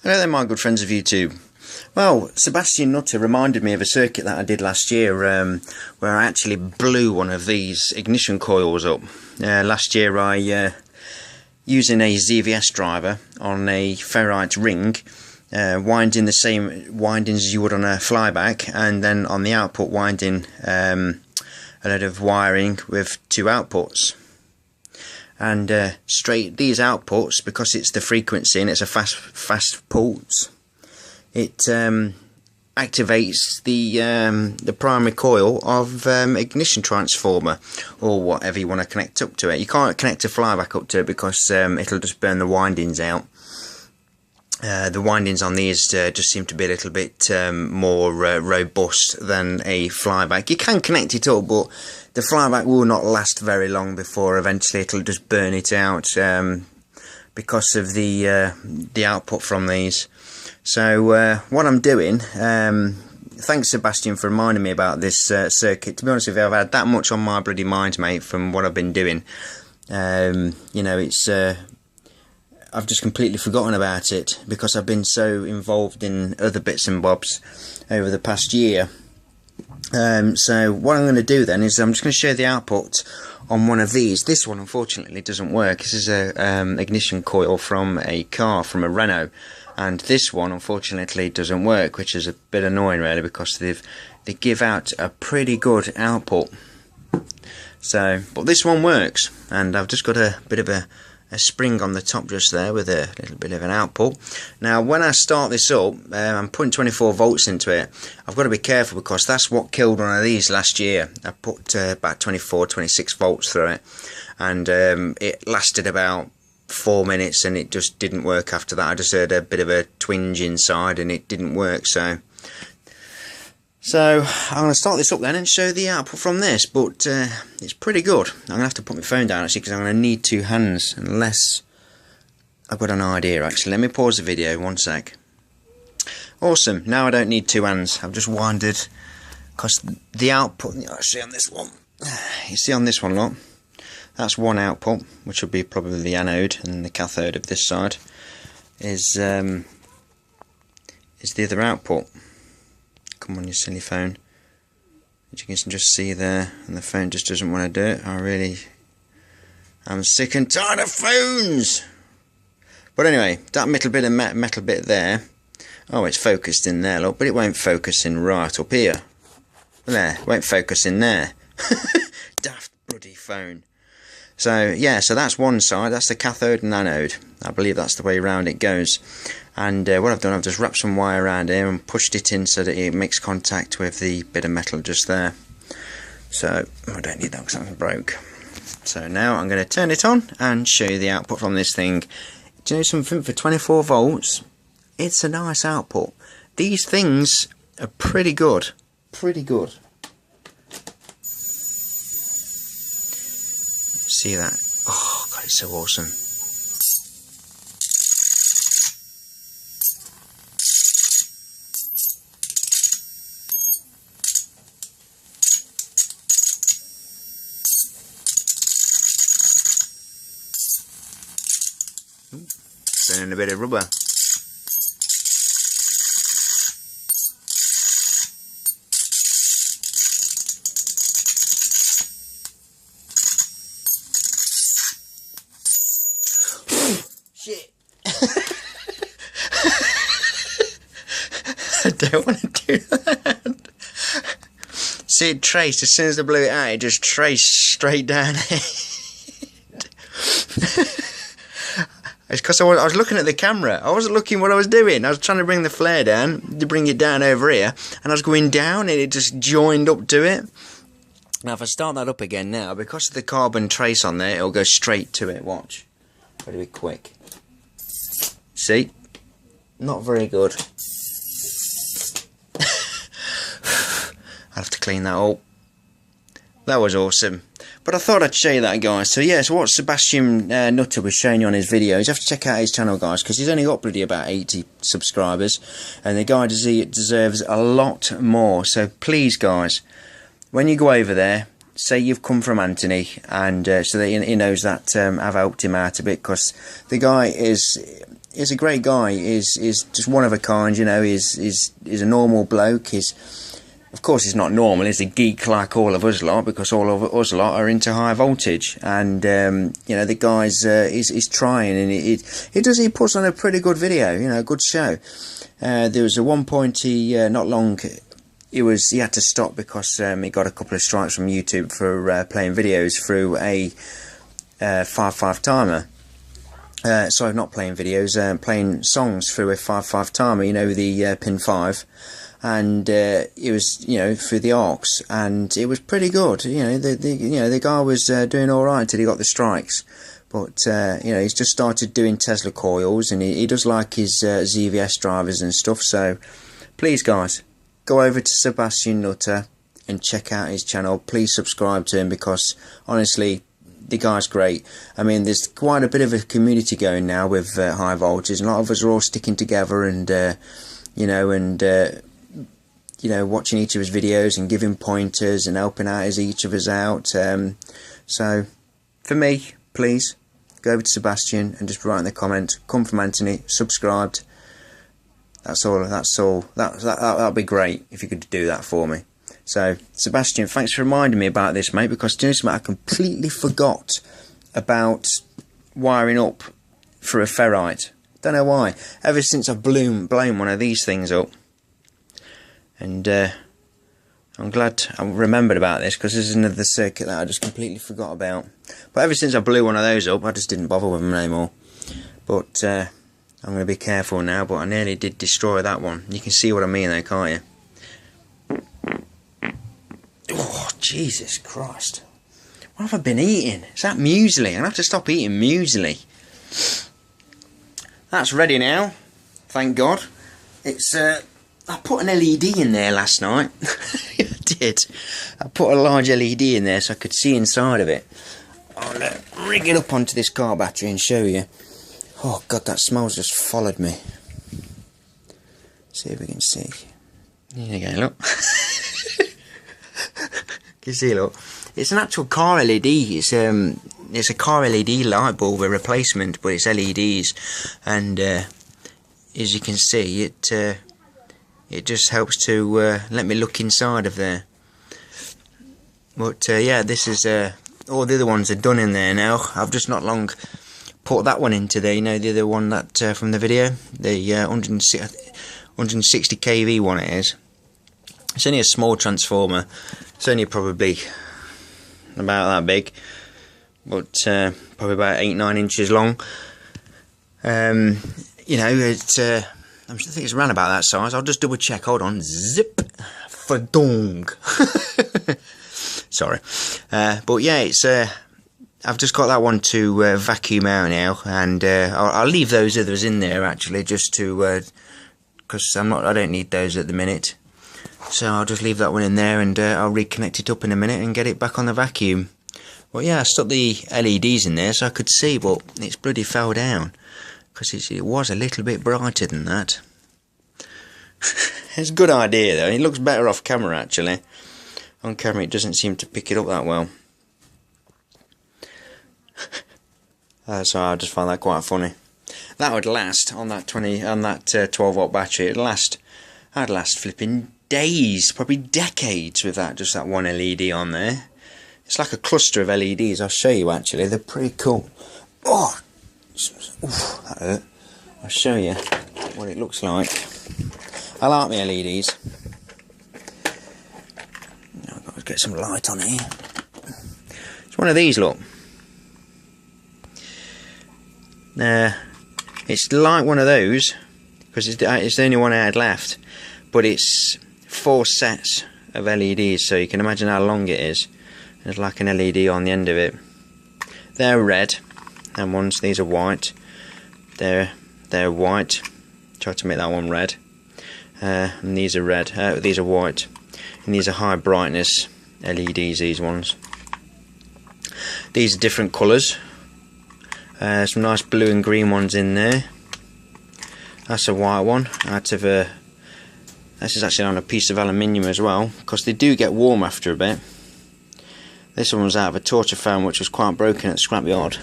Hello there, my good friends of YouTube. Well, Sebastian Nutter reminded me of a circuit that I did last year where I actually blew one of these ignition coils up. Last year I, using a ZVS driver on a ferrite ring, winding the same windings as you would on a flyback, and then on the output winding a load of wiring with two outputs. And straight these outputs, because it's the frequency and it's a fast pulse, it activates the primary coil of ignition transformer, or whatever you want to connect up to it. You can't connect a flyback up to it because it'll just burn the windings out. The windings on these just seem to be a little bit more robust than a flyback. You can connect it up, but the flyback will not last very long before eventually it'll just burn it out because of the output from these. So what I'm doing, thanks Sebastian for reminding me about this circuit. To be honest with you, I've had that much on my bloody mind, mate, from what I've been doing. You know, it's I've just completely forgotten about it because I've been so involved in other bits and bobs over the past year. So what I'm going to do then is I'm just going to show the output on one of these. This one unfortunately doesn't work. This is a ignition coil from a car, from a Renault, and this one unfortunately doesn't work, which is a bit annoying really, because they give out a pretty good output. So, but this one works, and I've just got a bit of a spring on the top just there with a little bit of an output. Now when I start this up, I'm putting 24 volts into it. I've got to be careful because that's what killed one of these last year. I put about 26 volts through it, and it lasted about 4 minutes and it just didn't work after that. I just heard a bit of a twinge inside and it didn't work. So I'm going to start this up then and show the output from this, but it's pretty good. I'm going to have to put my phone down actually because I'm going to need two hands, unless I've got an idea actually. Let me pause the video, one sec. Awesome, now I don't need two hands. I've just winded, because the output, see on this one, you see on this one, look, that's one output, which will be probably the anode, and the cathode of this side is the other output. Come on, you silly phone. As you can just see there, and the phone just doesn't want to do it. I'm sick and tired of phones. But anyway, that metal bit there. Oh, it's focused in there, look, but it won't focus in right up here. There, it won't focus in there. Daft bloody phone. So yeah, so that's one side. That's the cathode and anode. I believe that's the way around it goes. And what I've done, I've just wrapped some wire around here and pushed it in so that it makes contact with the bit of metal just there. So I don't need that because that broke. So now I'm going to turn it on and show you the output from this thing. Do you know something? For 24 volts, it's a nice output. These things are pretty good. Pretty good. See that? Oh God, it's so awesome. Burning a bit of rubber. Shit. I don't want to do that. See, it traced, as soon as I blew it out, it just traced straight down it. It's because I was looking at the camera. I wasn't looking what I was doing. I was trying to bring the flare down, to bring it down over here, and I was going down and it just joined up to it. Now if I start that up again now, because of the carbon trace on there, it'll go straight to it. Watch. Gotta be quick. See? Not very good. I'll have to clean that up. That was awesome. But I thought I'd show you that, guys. So yeah, so what Sebastian Nutter was showing you on his videos, you have to check out his channel, guys, because he's only got bloody about 80 subscribers, and the guy deserves a lot more. So please, guys, when you go over there, say you've come from Anthony, and so that he knows that I've helped him out a bit, because the guy is he's a great guy. He's just one of a kind, you know. He's a normal bloke. Of course, he's not normal. He's a geek like all of us lot, because all of us lot are into high voltage. And you know, the guy's he's trying, and he puts on a pretty good video, you know, a good show. There was a one point he not long. He had to stop because he got a couple of strikes from YouTube for playing videos through a 5/5 timer. Sorry, not playing videos, playing songs through a 5/5 timer. You know, the pin 5. And it was, you know, through the aux, and it was pretty good. You know, the guy was doing all right until he got the strikes. But you know, he's just started doing Tesla coils, and he does like his ZVS drivers and stuff. So please, guys, go over to Sebastian Nutter and check out his channel. Please subscribe to him, because honestly, the guy's great. I mean, there's quite a bit of a community going now with high voltage. A lot of us are all sticking together, and you know, you know, watching each of his videos and giving pointers and helping out as each of us out. So for me, please go over to Sebastian and just write in the comment, come from Anthony, subscribed. That's all. That'll be great if you could do that for me. So Sebastian, thanks for reminding me about this, mate, because do you know something, I completely forgot about wiring up for a ferrite. Don't know why. Ever since I've blown one of these things up. And I'm glad I remembered about this, because this is another circuit that I just completely forgot about. But ever since I blew one of those up, I just didn't bother with them anymore. But I'm going to be careful now, but I nearly did destroy that one. You can see what I mean though, can't you? Oh, Jesus Christ. What have I been eating? Is that muesli? I'm going to have to stop eating muesli. That's ready now. Thank God. It's I put an LED in there last night. I did. I put a large LED in there so I could see inside of it. I'll rig it up onto this car battery and show you. Oh God, that smell's just followed me. See if we can see. There you go, look. Can you see, look? It's an actual car LED. It's a car LED light bulb, a replacement, but it's LEDs. And as you can see, it just helps to let me look inside of there. But yeah, this is all the other ones are done in there now. I've just not long put that one into there. You know, the other one that from the video, the 160 kV one it is. It's only a small transformer. It's only probably about that big, but probably about 8-9 inches long. You know, it's I think it's around about that size. I'll just double check. Hold on. Zip. Fadong. Sorry. But yeah, it's I've just got that one to vacuum out now, and I'll leave those others in there actually, just to because I don't need those at the minute. So I'll just leave that one in there, and I'll reconnect it up in a minute and get it back on the vacuum. Well, yeah, I stuck the LEDs in there so I could see, but it's bloody fell down. Because it was a little bit brighter than that. It's a good idea though. It looks better off camera actually. On camera it doesn't seem to pick it up that well. So I just find that quite funny. That would last on that 12 watt battery. I'd last flipping days, probably decades with that, just that one LED on there. It's like a cluster of LEDs. I'll show you actually. They're pretty cool. Oh. Oof, that hurt. I'll show you what it looks like. I like my LEDs. Now I've got to get some light on here. It's one of these, look. It's like one of those, because it's the only one I had left, but it's 4 sets of LEDs, so you can imagine how long it is. There's like an LED on the end of it. They're red. And ones, these are white. They're white. Try to make that one red. And these are red. These are white. And these are high brightness LEDs. These ones. These are different colours. Some nice blue and green ones in there. That's a white one. This is actually on a piece of aluminium as well, because they do get warm after a bit. This one was out of a torture foam, which was quite broken at the scrapyard.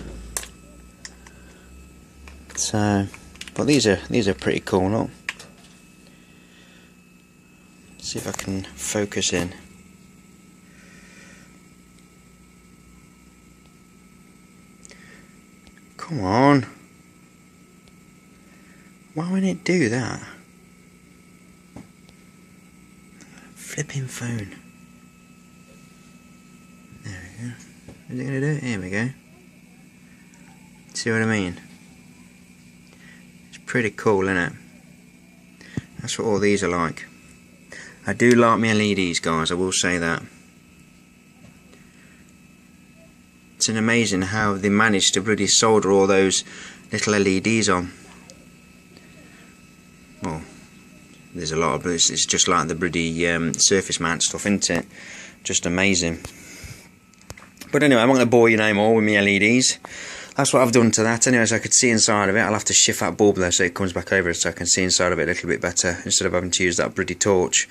So But these are pretty cool, look. See if I can focus in. Come on. Why wouldn't it do that? Flipping phone. There we go. Is it going to do it? Here we go. See what I mean? It's pretty cool, isn't it? That's what all these are like. I do like my LEDs, guys, I will say that. It's an amazing how they managed to bloody solder all those little LEDs on. Well, there's a lot of, but it's just like the bloody surface mount stuff, isn't it? Just amazing. But anyway, I'm not going to bore you no more with my LEDs. That's what I've done to that. Anyway, so I could see inside of it. I'll have to shift that bulb there so it comes back over so I can see inside of it a little bit better instead of having to use that bloody torch.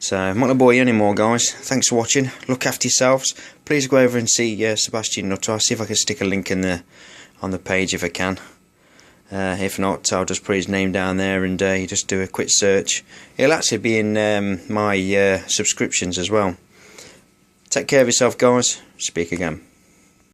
So I'm not going to bore you anymore, guys. Thanks for watching. Look after yourselves. Please go over and see Sebastian Nutter. I'll see if I can stick a link in on the page if I can. If not, I'll just put his name down there and you just do a quick search. It'll actually be in my subscriptions as well. Take care of yourself, guys. Speak again.